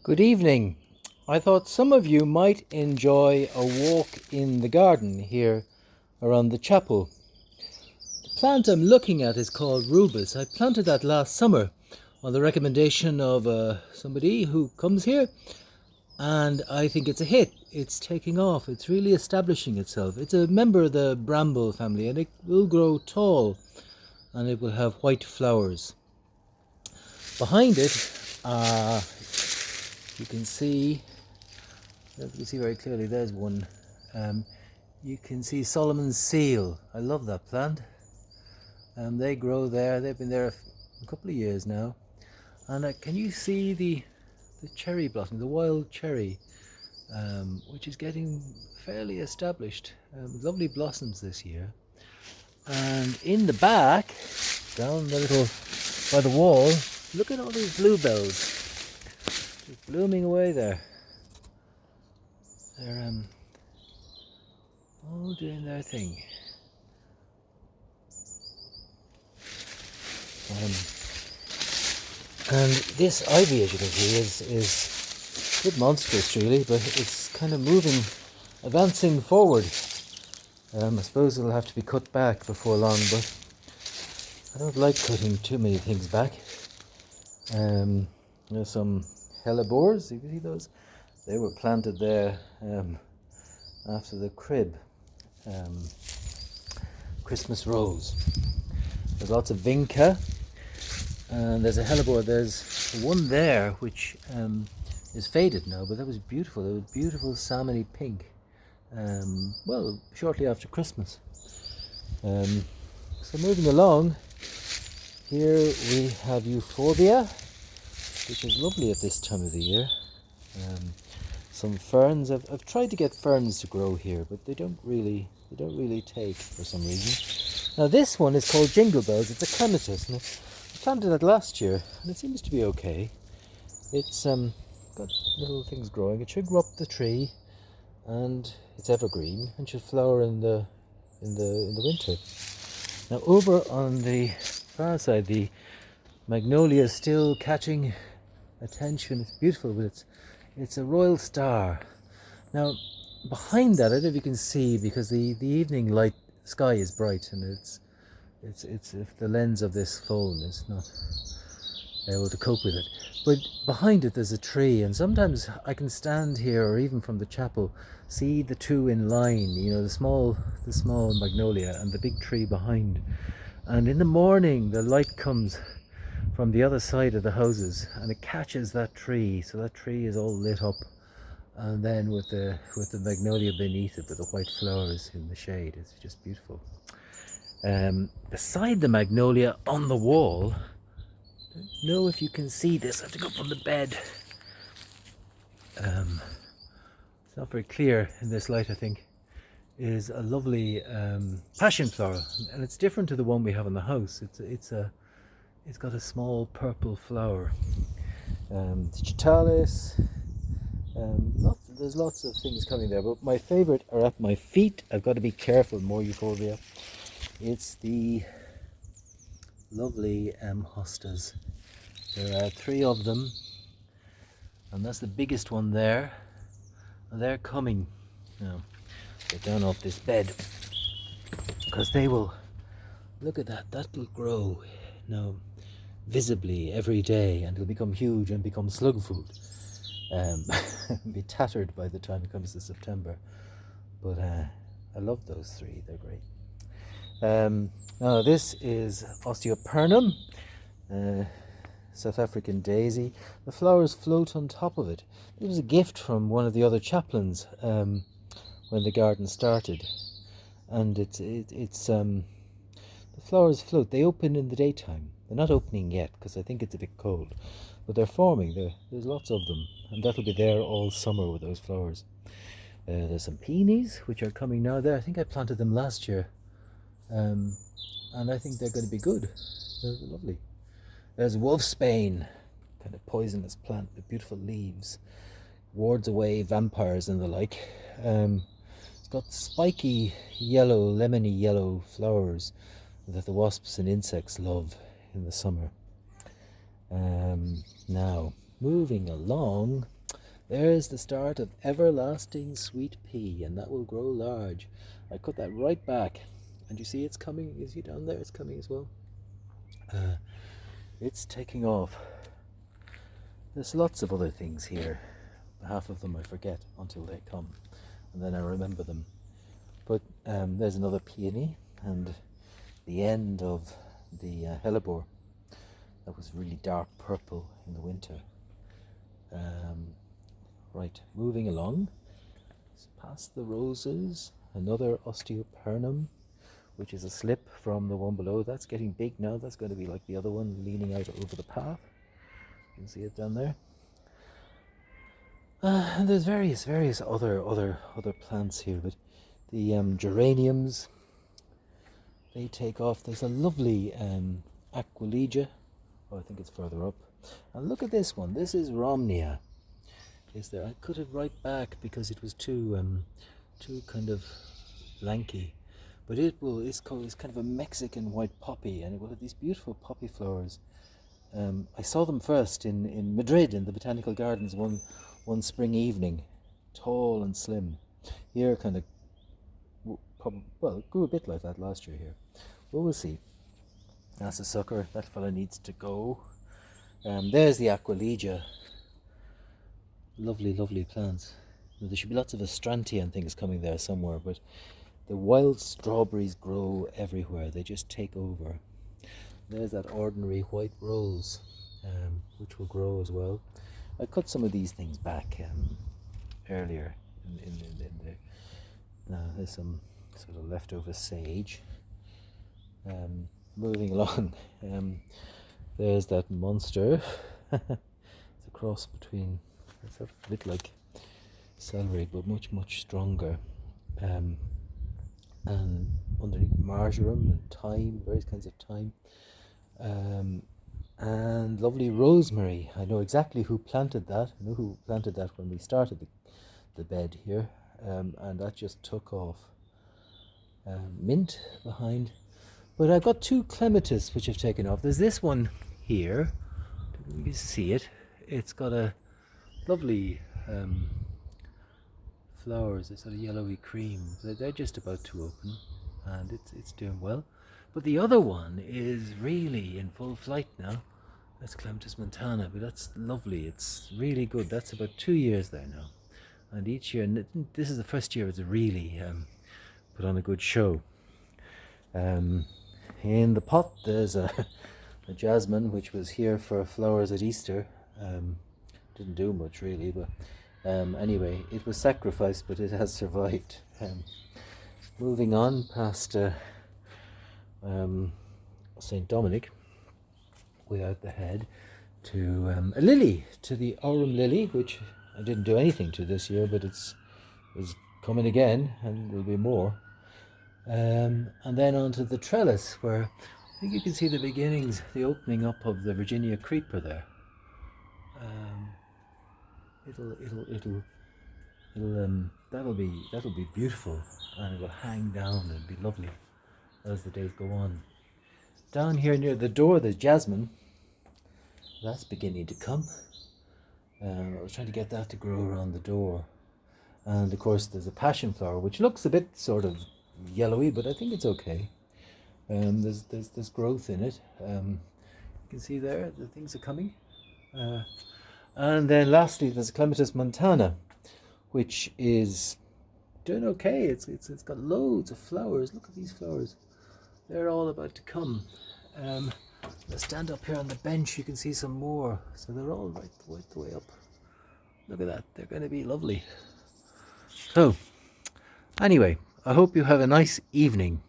Good evening. I thought some of you might enjoy a walk in the garden here around the chapel. The plant I'm looking at is called rubus. I planted that last summer on the recommendation of somebody who comes here, and I think it's a hit. It's taking off. It's really establishing itself. It's a member of the bramble family, and it will grow tall and it will have white flowers. Behind it, you can see very clearly, there's one. You can see Solomon's seal. I love that plant. They grow there. They've been there a couple of years now. And can you see the cherry blossom, the wild cherry, which is getting fairly established. Lovely blossoms this year. And in the back, down the little by the wall, look at all these bluebells just blooming away there. They're all doing their thing. And this ivy, as you can see, is a bit monstrous really, but it's kind of advancing forward. I suppose it'll have to be cut back before long, but I don't like cutting too many things back. There's some hellebores, you can see those? They were planted there after the crib. Christmas rose. There's lots of vinca, and there's a hellebore. There's one there which is faded now, but that was beautiful. It was beautiful salmony pink. Well, shortly after Christmas. So moving along, here we have euphorbia, which is lovely at this time of the year. Some ferns. I've tried to get ferns to grow here, but they don't really take for some reason. Now this one is called Jingle Bells. It's a clematis, and I planted it last year, and it seems to be okay. It's got little things growing. It should grow up the tree, and it's evergreen and should flower in the winter. Now over on the far side, the magnolia is still catching attention. It's beautiful, but it's a royal star. Now behind that, I don't know if you can see, because the evening light sky is bright, and it's if the lens of this phone is not able to cope with it. But behind it there's a tree, and sometimes I can stand here, or even from the chapel, see the two in line, you know, the small magnolia and the big tree behind. And in the morning the light comes from the other side of the houses and it catches that tree, so that tree is all lit up, and then with the magnolia beneath it with the white flowers in the shade, it's just beautiful. Beside the magnolia on the wall, I don't know if you can see this, I have to go up on the bed. It's not very clear in this light, I think, is a lovely passion flower, and it's different to the one we have in the house. It's got a small purple flower. Digitalis. There's lots of things coming there, but my favorite are at my feet. I've got to be careful. More euphorbia. It's the lovely hostas. There are 3 of them, and that's the biggest one there, and they're coming. Now get down off this bed, because they will, look at that will grow now visibly every day, and it'll become huge and become slug food. Be tattered by the time it comes to September, but I love those 3. They're great. Now this is osteopernum, South African daisy. The flowers float on top of it. It was a gift from one of the other chaplains when the garden started, and it's the flowers float. They open in the daytime. They're not opening yet because I think it's a bit cold, but they're forming. There's lots of them, and that'll be there all summer with those flowers. There's some peonies which are coming now. There, I think I planted them last year, and I think they're going to be good. They're lovely. There's wolfsbane, kind of poisonous plant with beautiful leaves, wards away vampires and the like. It's got spiky yellow, lemony yellow flowers that the wasps and insects love in the summer. Now Moving along, there's the start of everlasting sweet pea, and that will grow large. I cut that right back, and you see it's coming. You see down there, it's coming as well. It's taking off. There's lots of other things here. Half of them I forget until they come, and then I remember them. But there's another peony, and the end of the hellebore that was really dark purple in the winter. Right, moving along, past the roses, another osteopernum, which is a slip from the one below. That's getting big now. That's going to be like the other one, leaning out over the path. You can see it down there. And there's various other plants here, but the geraniums, they take off. There's a lovely aquilegia. Oh, I think it's further up. And look at this one. This is Romnea. Is there? I cut it right back because it was too kind of lanky. But it's kind of a Mexican white poppy, and it will have these beautiful poppy flowers. I saw them first in Madrid in the Botanical Gardens one spring evening, tall and slim. Here, kind of, well, it grew a bit like that last year here. Well, we'll see. That's a sucker. That fella needs to go. There's the aquilegia. Lovely plants. There should be lots of astrantia and things coming there somewhere, but the wild strawberries grow everywhere. They just take over. There's that ordinary white rose, which will grow as well. I cut some of these things back earlier in the there's some sort of leftover sage. Moving along, there's that monster. It's a cross between, it's a bit like celery, but much stronger. And underneath marjoram and thyme, various kinds of thyme. And lovely rosemary. I know exactly who planted that. I know who planted that when we started the bed here, and that just took off. Mint behind, but I've got two clematis which have taken off. There's this one here. You can see it. It's got a lovely flowers. It's sort of yellowy cream. They're just about to open, and it's doing well. But the other one is really in full flight now. That's Clematis montana, but that's lovely. It's really good. That's about 2 years there now. And each year, and this is the first year it's really put on a good show. In the pot there's a jasmine which was here for flowers at Easter. Didn't do much really, but anyway, it was sacrificed, but it has survived. Moving on past St. Dominic, without the head, to a lily, to the aurum lily, which I didn't do anything to this year, but it's coming again, and there'll be more. And then onto the trellis, where I think you can see the beginnings, the opening up of the Virginia creeper there. That'll be beautiful, and it'll hang down and be lovely as the days go on. Down here near the door, there's jasmine. That's beginning to come. I was trying to get that to grow around the door. And of course there's a passion flower, which looks a bit sort of yellowy, but I think it's okay. There's growth in it. You can see there the things are coming. And then lastly there's Clematis montana, which is doing okay. It's got loads of flowers. Look at these flowers. They're all about to come. Let's stand up here on the bench. You can see some more. So they're all right the way up. Look at that. They're going to be lovely. So, anyway, I hope you have a nice evening.